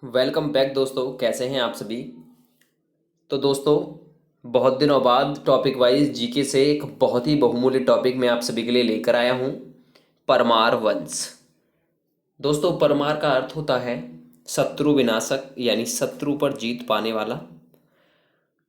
Welcome back दोस्तों, कैसे हैं आप सभी। तो दोस्तों, बहुत दिनों बाद टॉपिक वाइज जीके से एक बहुत ही बहुमूल्य टॉपिक मैं आप सभी के लिए लेकर आया हूं। परमार वंश। दोस्तों, परमार का अर्थ होता है शत्रु विनाशक, यानी शत्रु पर जीत पाने वाला।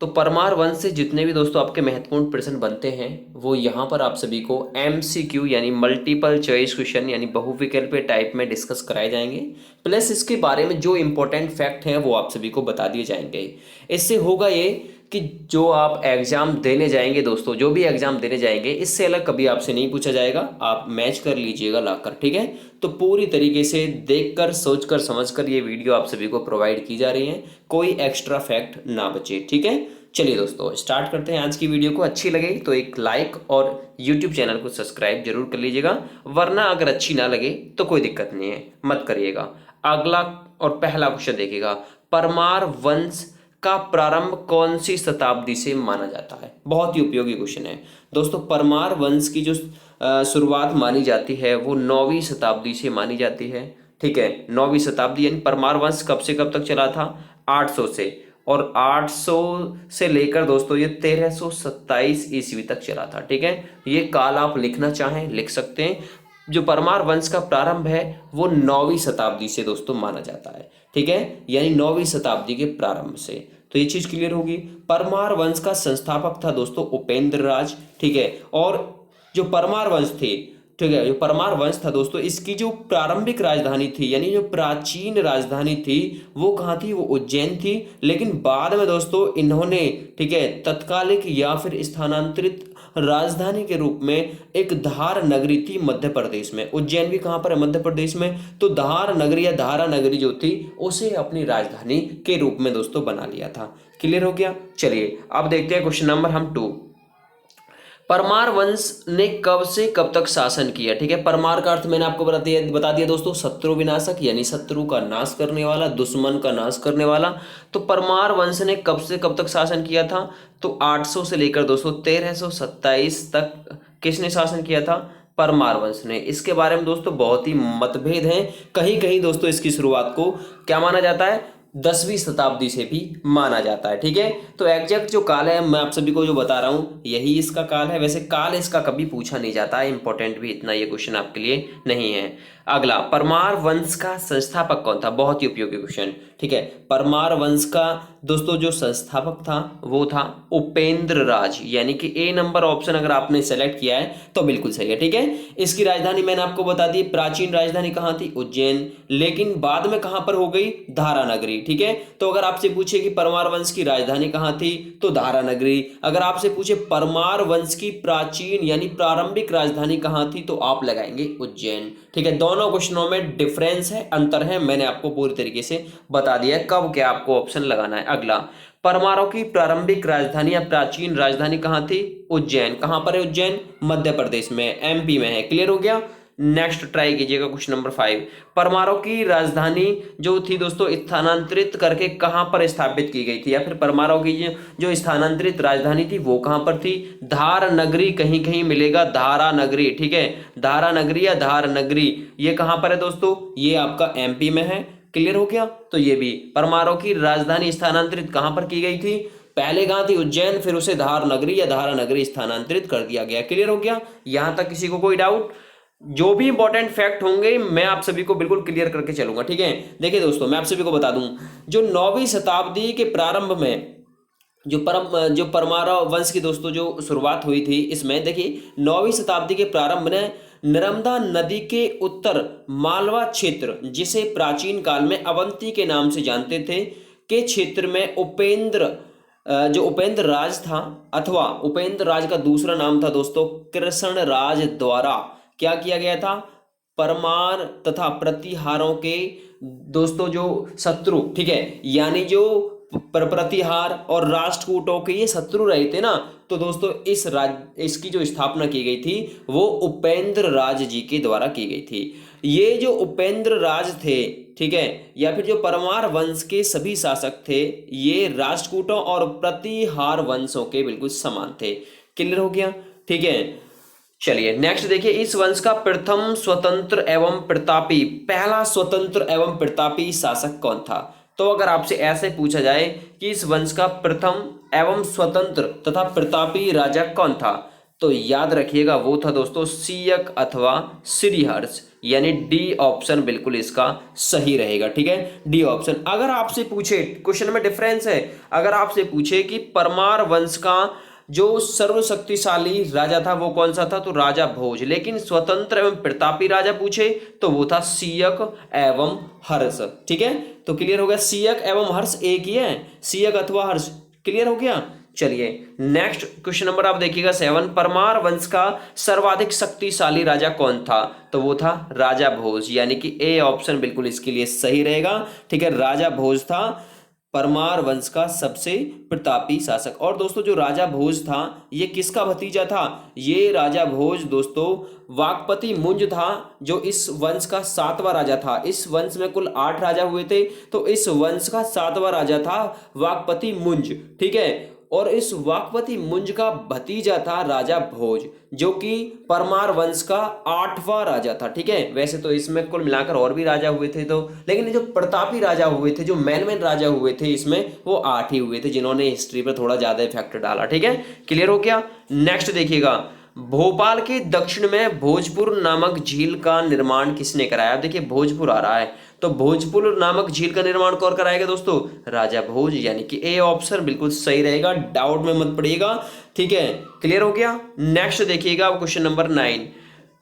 तो परमार वंश से जितने भी दोस्तों आपके महत्वपूर्ण प्रश्न बनते हैं वो यहाँ पर आप सभी को एमसीक्यू यानी मल्टीपल चॉइस क्वेश्चन यानी बहुविकल्पीय टाइप में डिस्कस कराए जाएंगे। प्लस इसके बारे में जो इम्पोर्टेंट फैक्ट हैं वो आप सभी को बता दिए जाएंगे। इससे होगा ये कि जो आप एग्जाम देने जाएंगे दोस्तों, जो भी एग्जाम देने जाएंगे, इससे अलग कभी आपसे नहीं पूछा जाएगा। आप मैच कर लीजिएगा लाकर, ठीक है। तो पूरी तरीके से देखकर सोचकर समझकर ये वीडियो आप सभी को प्रोवाइड की जा रही है, कोई एक्स्ट्रा फैक्ट ना बचे, ठीक है। चलिए दोस्तों, स्टार्ट करते हैं आज की वीडियो को। अच्छी लगे तो एक लाइक और यूट्यूब चैनल को सब्सक्राइब जरूर कर लीजिएगा, वरना अगर अच्छी ना लगे तो कोई दिक्कत नहीं है, मत करिएगा। अगला और पहला क्वेश्चन देखिएगा, परमार वंश का प्रारंभ कौन सी शताब्दी से माना जाता है। बहुत ही उपयोगी क्वेश्चन है दोस्तों। परमार वंश की जो शुरुआत मानी जाती है वो 9वीं शताब्दी से मानी जाती है, ठीक है। 9वीं शताब्दी यानी परमार वंश कब से कब तक चला था? 800 से, और 800 से लेकर दोस्तों ये 1327 ईस्वी तक चला था, ठीक है। ये काल आप लिखना चाहें लिख सकते हैं। जो परमार वंश का प्रारंभ है वो 9वीं शताब्दी से दोस्तों माना जाता है, ठीक है, यानी 9वीं शताब्दी के प्रारंभ से। तो ये चीज क्लियर होगी। परमार वंश का संस्थापक था दोस्तों उपेंद्र राज, ठीक है। और जो परमार वंश थे, ठीक है, जो परमार वंश था दोस्तों, इसकी जो प्रारंभिक राजधानी थी यानी जो प्राचीन राजधानी थी वो कहाँ थी? वो उज्जैन थी। लेकिन बाद में दोस्तों इन्होंने, ठीक है, तत्कालिक या फिर स्थानांतरित राजधानी के रूप में एक धार नगरी थी मध्य प्रदेश में। उज्जैन भी कहाँ पर है? मध्य प्रदेश में। तो धार नगरी या धारा नगरी जो थी उसे अपनी राजधानी के रूप में दोस्तों बना लिया था। क्लियर हो गया। चलिए अब देखते हैं क्वेश्चन नंबर हम 2। परमार वंश ने कब से कब तक शासन किया? ठीक है, परमार का अर्थ मैंने आपको बता दिया दोस्तों, शत्रु विनाशक यानी शत्रु का नाश करने वाला, दुश्मन का नाश करने वाला। तो परमार वंश ने कब से कब तक शासन किया था? तो 800 से लेकर दोस्तों 1327 तक किसने शासन किया था? परमार वंश ने। इसके बारे में दोस्तों बहुत ही मतभेद हैं। कहीं कहीं दोस्तों इसकी शुरुआत को क्या माना जाता है? 10वीं शताब्दी से भी माना जाता है, ठीक है। तो एग्जैक्ट जो काल है मैं आप सभी को जो बता रहा हूं यही इसका काल है। वैसे काल इसका कभी पूछा नहीं जाता है, इंपॉर्टेंट भी इतना ये क्वेश्चन आपके लिए नहीं है। अगला, परमार वंश का संस्थापक कौन था? बहुत ही उपयोगी क्वेश्चन, ठीक है। परमार वंश का दोस्तों जो संस्थापक था वो था उपेंद्र राज, यानी कि ए नंबर ऑप्शन अगर आपने सेलेक्ट किया है तो बिल्कुल सही है, ठीक है। इसकी राजधानी मैंने आपको बता दी, प्राचीन राजधानी कहाँ थी? उज्जैन। लेकिन बाद में कहां पर हो गई? धारा नगरी, ठीक है। तो अगर आपसे पूछे कि परमार वंश की राजधानी कहां थी तो धारा नगरी। अगर आपसे पूछे परमार वंश की प्राचीन यानी प्रारंभिक राजधानी कहां थी तो आप लगाएंगे उज्जैन, ठीक है। दोनों क्वेश्चनों में डिफरेंस है, अंतर है, मैंने आपको पूरी तरीके से बता दिया है कब क्या आपको ऑप्शन लगाना है। अगला, परमारों की प्रारंभिक राजधानी या प्राचीन राजधानी कहां थी? उज्जैन। कहां पर है उज्जैन? मध्य प्रदेश में, एमपी में है। क्लियर हो गया। नेक्स्ट ट्राई कीजिएगा क्वेश्चन नंबर 5। परमारों की राजधानी जो थी दोस्तों स्थानांतरित करके कहां पर स्थापित की गई थी, या फिर परमारों की जो स्थानांतरित राजधानी थी वो कहां पर थी? धार नगरी, कहीं कहीं मिलेगा धारा नगरी, ठीक है। धारा नगरी या धार नगरी, ये कहां पर है दोस्तों? ये आपका एमपी में है। क्लियर हो गया। तो ये भी परमारों की राजधानी स्थानांतरित कहां पर की गई थी? पहले कहां थी? उज्जैन, फिर उसे धार नगरी या धारा नगरी स्थानांतरित कर दिया गया। क्लियर हो गया। यहां तक किसी को कोई डाउट? जो भी इंपॉर्टेंट फैक्ट होंगे मैं आप सभी को बिल्कुल क्लियर करके चलूंगा, ठीक है। देखिए दोस्तों, मैं आप सभी को बता दूं, जो 9वीं शताब्दी के प्रारंभ में जो परमारा वंश की दोस्तों जो शुरुआत हुई थी, इसमें देखिए 9वीं शताब्दी के प्रारंभ में नर्मदा नदी के उत्तर मालवा क्षेत्र, जिसे प्राचीन काल में अवंती के नाम से जानते थे, के क्षेत्र में जो उपेंद्र राज था, अथवा उपेंद्र राज का दूसरा नाम था दोस्तों कृष्ण राज, द्वारा क्या किया गया था? परमार तथा प्रतिहारों के दोस्तों जो शत्रु, ठीक है, यानी जो प्रतिहार और राष्ट्रकूटों के ये शत्रु रहे थे ना, तो दोस्तों इसकी जो स्थापना की गई थी वो उपेंद्र राज जी के द्वारा की गई थी। ये जो उपेंद्र राज थे, ठीक है, या फिर जो परमार वंश के सभी शासक थे, ये राष्ट्रकूटों और प्रतिहार वंशों के बिल्कुल समान थे। क्लियर हो गया, ठीक है। चलिए नेक्स्ट देखिए, इस वंश का प्रथम स्वतंत्र एवं प्रतापी, पहला स्वतंत्र एवं प्रतापी शासक कौन था? तो अगर आपसे ऐसे पूछा जाए कि इस वंश का प्रथम एवं स्वतंत्र तथा प्रतापी राजा कौन था, तो याद रखिएगा वो था दोस्तों सियक अथवा श्रीहर्ष, यानी डी ऑप्शन बिल्कुल इसका सही रहेगा। ठीक है, डी ऑप्शन। अगर आपसे पूछे, क्वेश्चन में डिफरेंस है, अगर आपसे पूछे कि परमार वंश का जो सर्वशक्तिशाली राजा था वो कौन सा था, तो राजा भोज। लेकिन स्वतंत्र एवं प्रतापी राजा पूछे तो वो था सियक एवं हर्ष। ठीक है, तो क्लियर हो गया, सियक एवं हर्ष एक ही है, सियक अथवा हर्ष। क्लियर हो गया। चलिए नेक्स्ट क्वेश्चन नंबर आप देखिएगा 7, परमार वंश का सर्वाधिक शक्तिशाली राजा कौन था, तो वो था राजा भोज, यानी कि ए ऑप्शन बिल्कुल इसके लिए सही रहेगा। ठीक है, राजा भोज था परमार वंश का सबसे प्रतापी शासक। और दोस्तों जो राजा भोज था ये किसका भतीजा था, ये राजा भोज दोस्तों वाकपति मुंज था, जो इस वंश का 7वां राजा था। इस वंश में कुल 8 राजा हुए थे, तो इस वंश का 7वां राजा था वाकपति मुंज। ठीक है, और इस वाकपति मुंज का भतीजा था राजा भोज, जो कि परमार वंश का 8वां राजा था। ठीक है, वैसे तो इसमें कुल मिलाकर और भी राजा हुए थे, तो लेकिन जो प्रतापी राजा हुए थे, जो मेन राजा हुए थे, इसमें वो 8 ही हुए थे, जिन्होंने हिस्ट्री पर थोड़ा ज्यादा इफेक्ट डाला। ठीक है, क्लियर हो गया। नेक्स्ट देखिएगा, भोपाल के दक्षिण में भोजपुर नामक झील का निर्माण किसने कराया। देखिए भोजपुर आ रहा है, तो भोजपुर नामक झील का निर्माण कौन कराएगा दोस्तों, राजा भोज, यानी कि ए ऑप्शन बिल्कुल सही रहेगा, डाउट में मत पड़िएगा। ठीक है, क्लियर हो गया। नेक्स्ट देखिएगा क्वेश्चन नंबर 9।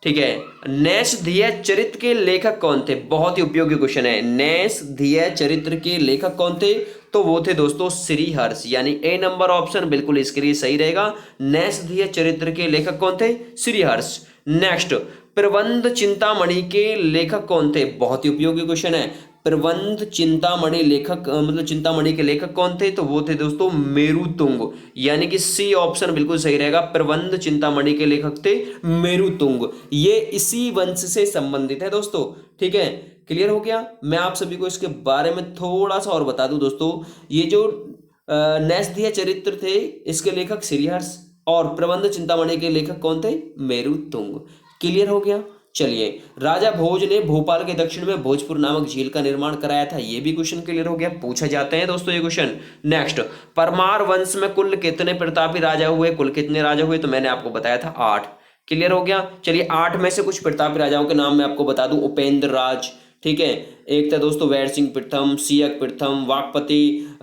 ठीक है, नेषधीय चरित्र के लेखक कौन थे, बहुत ही उपयोगी क्वेश्चन है। नेषधीय चरित्र के लेखक कौन थे, तो वो थे दोस्तों श्रीहर्ष, यानी ए नंबर ऑप्शन बिल्कुल इसके लिए सही रहेगा। नेषधीय चरित्र के लेखक कौन थे, श्रीहर्ष। नेक्स्ट, प्रबंध चिंतामणि के लेखक कौन थे, बहुत ही उपयोगी क्वेश्चन है। प्रबंध चिंतामणि लेखक मतलब चिंतामणि के लेखक कौन थे, तो वो थे दोस्तों मेरुतुंग, यानी कि सी ऑप्शन बिल्कुल सही रहेगा। प्रबंध चिंतामणि के लेखक थे मेरुतुंग, ये इसी वंश से संबंधित है दोस्तों। ठीक है, क्लियर हो गया। मैं आप सभी को इसके बारे में थोड़ा सा और बता दूं दोस्तों, ये जो नेषधीय चरित्र थे इसके लेखक श्रीहर्ष, और प्रबंध चिंतामणि के लेखक कौन थे, मेरुतुंग। क्लियर हो गया। चलिए, राजा भोज ने भोपाल के दक्षिण में भोजपुर नामक झील का निर्माण कराया था, ये भी क्वेश्चन क्लियर हो गया, पूछा जाते हैं दोस्तों ये क्वेश्चन। नेक्स्ट, परमार वंश में कुल कितने प्रतापी राजा हुए, कुल कितने राजा हुए, तो मैंने आपको बताया था 8। क्लियर हो गया। चलिए 8 में से कुछ प्रतापी राजाओं के नाम मैं आपको बता दूं, उपेंद्र राज, ठीक है, एक था दोस्तों वैर सिंह प्रथम, सियक प्रथम, वाकपति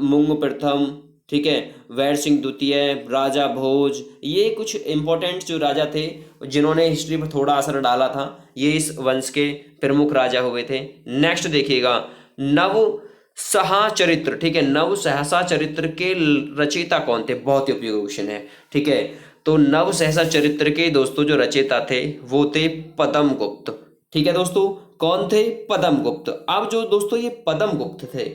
मुंग प्रथम, ठीक है, वैर सिंह द्वितीय, राजा भोज, ये कुछ इंपॉर्टेंट जो राजा थे जिन्होंने हिस्ट्री पर थोड़ा असर डाला था, ये इस वंश के प्रमुख राजा हुए थे। नेक्स्ट देखिएगा, नव सहा चरित्र, ठीक है, नव सहसा चरित्र के रचयिता कौन थे, बहुत ही उपयोगी क्वेश्चन है। ठीक है, तो नव सहसा चरित्र के दोस्तों जो रचयिता थे वो थे पद्मगुप्त। ठीक है दोस्तों, कौन थे, पद्मगुप्त। अब जो दोस्तों ये पद्मगुप्त थे,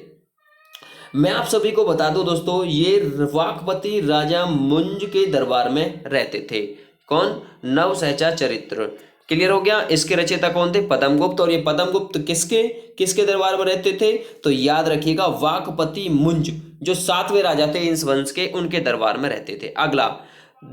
मैं आप सभी को बता दूं दोस्तों, ये वाकपति राजा मुंज के दरबार में रहते थे। कौन, नवसहचा चरित्र। क्लियर हो गया। इसके रचयिता कौन थे, पद्मगुप्त। और ये पद्मगुप्त किसके किसके दरबार में रहते थे, तो याद रखिएगा वाकपति मुंज जो 7वें राजा थे इस वंश के, उनके दरबार में रहते थे। अगला,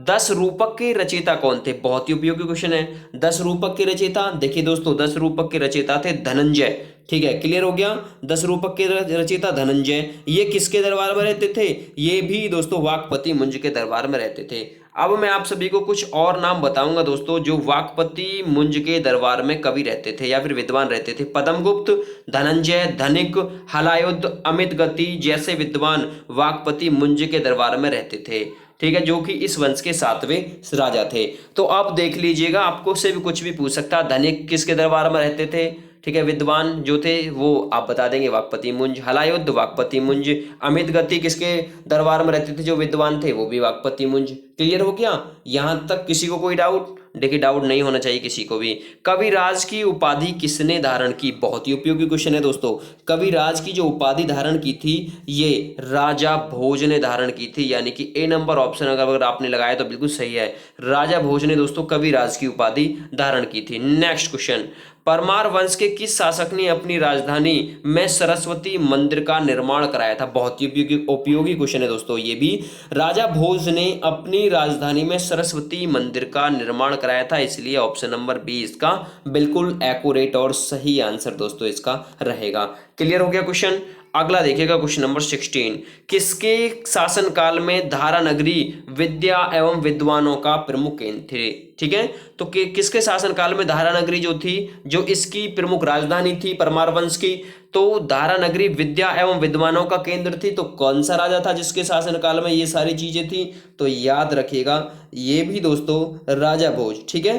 10 रूपक के रचयिता कौन थे, बहुत ही उपयोगी क्वेश्चन है। 10 रूपक के रचयिता, देखिए दोस्तों 10 रूपक के रचयिता थे धनंजय। ठीक है, क्लियर हो गया। 10 रूपक के रचयिता धनंजय, ये किसके दरबार में रहते थे, ये भी दोस्तों वाकपति मुंज के दरबार में रहते थे। अब मैं आप सभी को कुछ और नाम बताऊंगा दोस्तों जो वाकपति मुंज के दरबार में कवि रहते थे या फिर विद्वान रहते थे। पद्मगुप्त, धनंजय, धनिक, हलायुद्ध, अमित गति जैसे विद्वान वाकपति मुंज के दरबार में रहते थे। ठीक है, जो कि इस वंश के 7वें राजा थे। तो आप देख लीजिएगा, आपको से भी कुछ भी पूछ सकता है। धनिक किसके दरबार में रहते थे, ठीक है, विद्वान जो थे वो आप बता देंगे वाकपति मुंज। हलायुद्ध वाकपति मुंज। अमित गति किसके दरबार में रहते थे, जो विद्वान थे वो भी वाकपति मुंज। क्लियर हो गया। यहां तक किसी को कोई डाउट, देखिए डाउट नहीं होना चाहिए किसी को भी। कविराज की उपाधि किसने धारण की, बहुत ही उपयोगी क्वेश्चन है दोस्तों। कविराज की जो उपाधि धारण की थी ये राजा भोज ने धारण की थी, यानी कि ए नंबर ऑप्शन अगर आपने लगाया तो बिल्कुल सही है। राजा भोज ने दोस्तों कविराज की उपाधि धारण की थी। नेक्स्ट क्वेश्चन, परमार वंश के किस शासक ने अपनी राजधानी में सरस्वती मंदिर का निर्माण कराया था, बहुत ही उपयोगी क्वेश्चन है दोस्तों ये भी। राजा भोज ने अपनी राजधानी में सरस्वती मंदिर का निर्माण कराया था, इसलिए ऑप्शन नंबर बी इसका बिल्कुल एक्यूरेट और सही आंसर दोस्तों इसका रहेगा। क्लियर हो गया क्वेश्चन। अगला देखिएगा क्वेश्चन नंबर 16, किसके शासनकाल में धारा नगरी विद्या एवं विद्वानों का प्रमुख केंद्र थे। ठीक है, तो किसके शासनकाल में धारा नगरी जो थी, जो इसकी प्रमुख राजधानी थी परमार वंश की, तो धारा नगरी विद्या एवं विद्वानों का केंद्र थी। तो कौन सा राजा था जिसके शासनकाल में ये सारी चीजें थी, तो याद रखिएगा ये भी दोस्तों राजा भोज। ठीक है,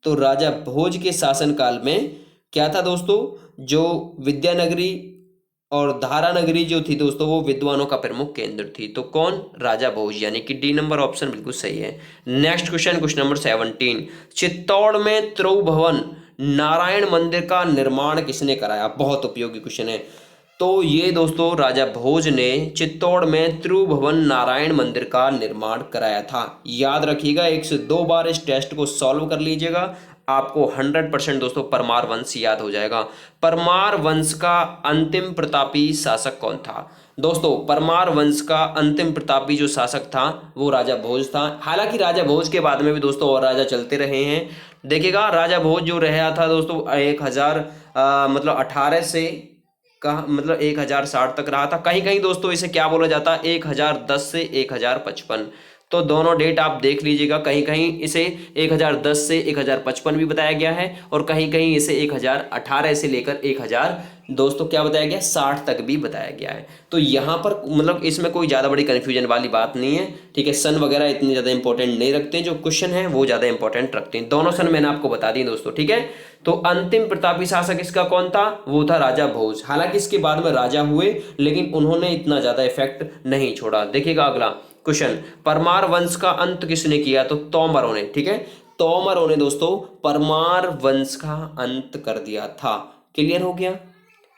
तो राजा भोज के शासनकाल में क्या था दोस्तों, जो विद्यानगरी और धारा नगरी जो थी दोस्तों वो विद्वानों का प्रमुख केंद्र थी। तो कौन, राजा भोज, यानी कि डी नंबर ऑप्शन बिल्कुल सही है। Next question, question number 17, Chittor में त्रिभुवन नारायण मंदिर का निर्माण किसने कराया। बहुत उपयोगी क्वेश्चन है। तो ये दोस्तों राजा भोज ने चित्तौड़ में त्रिभुवन नारायण मंदिर का निर्माण कराया था। याद रखिएगा, 1 से 2 बार इस टेस्ट को सॉल्व कर लीजिएगा, आपको 100% दोस्तों परमार वंश याद हो जाएगा। परमार वंश का अंतिम प्रतापी शासक कौन था। दोस्तों परमार वंश का अंतिम प्रतापी जो शासक था वो राजा भोज था। हालांकि राजा भोज के बाद में भी दोस्तों और राजा चलते रहे हैं। देखिएगा राजा भोज जो रहा था दोस्तों 18 से का 1060 तक रहा था। कहीं कहीं दोस्तों इसे क्या बोला जाता है, 1010 से 1055। तो दोनों डेट आप देख लीजिएगा, कहीं कहीं इसे 1010 से 1055 भी बताया गया है और कहीं कहीं इसे 1018 से लेकर 1000 दोस्तों क्या बताया गया, 60 तक भी बताया गया है। तो यहाँ पर इसमें कोई ज़्यादा बड़ी कन्फ्यूजन वाली बात नहीं है। ठीक है, सन वगैरह इतनी ज़्यादा इंपॉर्टेंट नहीं रखते हैं, जो क्वेश्चन है वो ज़्यादा इंपॉर्टेंट रखते हैं। दोनों सन मैंने आपको बता दी दोस्तों। ठीक है, तो अंतिम प्रतापी शासक इसका कौन था, वो था राजा भोज। हालांकि इसके बाद में राजा हुए लेकिन उन्होंने इतना ज़्यादा इफेक्ट नहीं छोड़ा। देखिएगा अगला क्वेश्चन, परमार वंश का अंत किसने किया, तो तोमरों ने। ठीक है, तोमरों ने दोस्तों परमार वंश का अंत कर दिया था। क्लियर हो गया।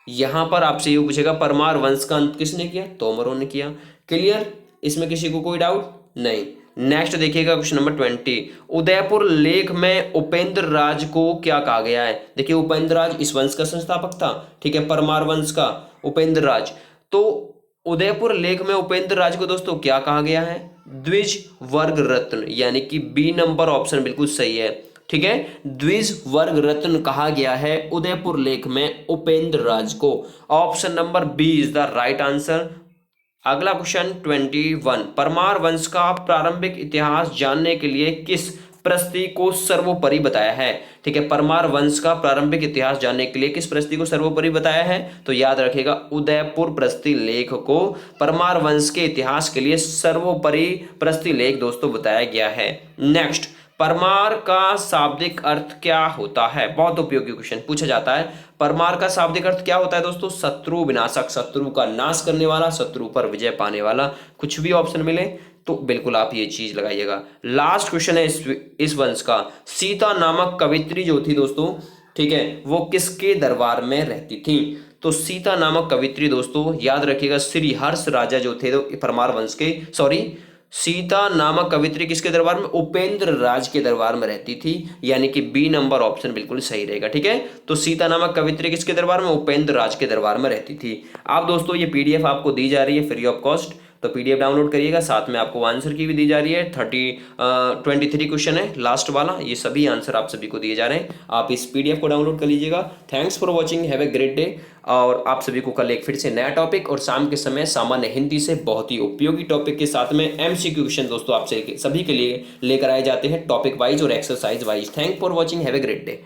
यहां पर आपसे ये पूछेगा परमार वंश का अंत किसने किया, तोमरों ने किया। क्लियर, इसमें किसी को कोई डाउट नहीं। नेक्स्ट देखिएगा क्वेश्चन नंबर 20, उदयपुर लेख में उपेंद्र राज को क्या कहा गया है। देखिए उपेंद्र राज इस वंश का संस्थापक था। ठीक है, परमार वंश का उपेंद्र राज। तो उदयपुर लेख में उपेंद्र राज को दोस्तों क्या कहा गया है, द्विज वर्ग रत्न, यानी कि बी नंबर ऑप्शन बिल्कुल सही है। ठीक है, द्विज वर्ग रत्न कहा गया है उदयपुर लेख में उपेंद्र राज को। Option number B is the right answer. अगला क्वेश्चन 21, परमार वंश का प्रारंभिक इतिहास जानने के लिए किस प्रस्ती को सर्वोपरि बताया है। ठीक है, परमार वंश का प्रारंभिक इतिहास जानने के लिए किस प्रस्ती को सर्वोपरि बताया है, तो याद रखिएगा उदयपुर प्रस्ती लेख को परमार वंश के इतिहास के लिए सर्वोपरि प्रस्ती लेख दोस्तों बताया गया है। नेक्स्ट, परमार का शाब्दिक अर्थ क्या होता है। बहुत उपयोगी क्वेश्चन पूछा जाता है। परमार का शाब्दिक अर्थ क्या होता है दोस्तों, शत्रु विनाशक, शत्रु का नाश करने वाला, शत्रु पर विजय पाने वाला। कुछ भी ऑप्शन मिले तो बिल्कुल आप ये चीज लगाइएगा। लास्ट क्वेश्चन है इस वंश का, सीता नामक कवित्री जो थी दोस्तों, ठीक है, वो किसके दरबार में रहती थी। तो सीता नामक कवित्री दोस्तों याद रखिएगा श्री हर्ष राजा जो थे परमार वंश के, सीता नामक कवित्री किसके दरबार में, उपेंद्र राज के दरबार में रहती थी, यानी कि बी नंबर ऑप्शन बिल्कुल सही रहेगा। ठीक है, तो सीता नामक कवित्री किसके दरबार में, उपेंद्र राज के दरबार में रहती थी। आप दोस्तों ये पीडीएफ आपको दी जा रही है फ्री ऑफ कॉस्ट, तो पीडीएफ डाउनलोड करिएगा। साथ में आपको आंसर की भी दी जा रही है। 23 क्वेश्चन है लास्ट वाला, ये सभी आंसर आप सभी को दिए जा रहे हैं। आप इस पीडीएफ को डाउनलोड कर लीजिएगा। Thanks for watching, have a great day. और आप सभी को कल एक फिर से नया टॉपिक और शाम के समय सामान्य हिंदी से बहुत ही उपयोगी टॉपिक के साथ में एमसीक्यू क्वेश्चन दोस्तों आपसे सभी के लिए लेकर आए जाते हैं, टॉपिक वाइज और exercise wise. Thank for watching, have a great day.